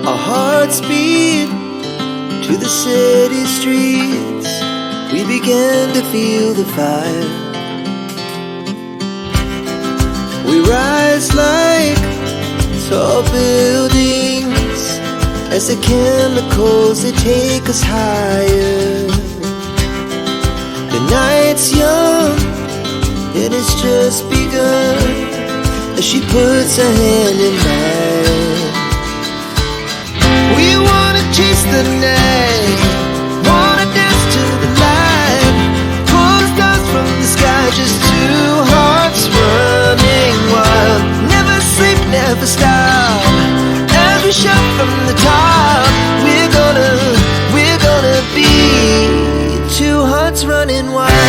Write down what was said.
Our hearts beat to the city streets. We began to feel the fire. We rise like tall buildings as the chemicals, they take us higher. The night's young and it's just begun as she puts her hand in mine. We wanna chase the night, wanna dance to the light, pull stars from the sky, just two hearts running wild. Never sleep, never stop, as we shout from the top. We're gonna be two hearts running wild.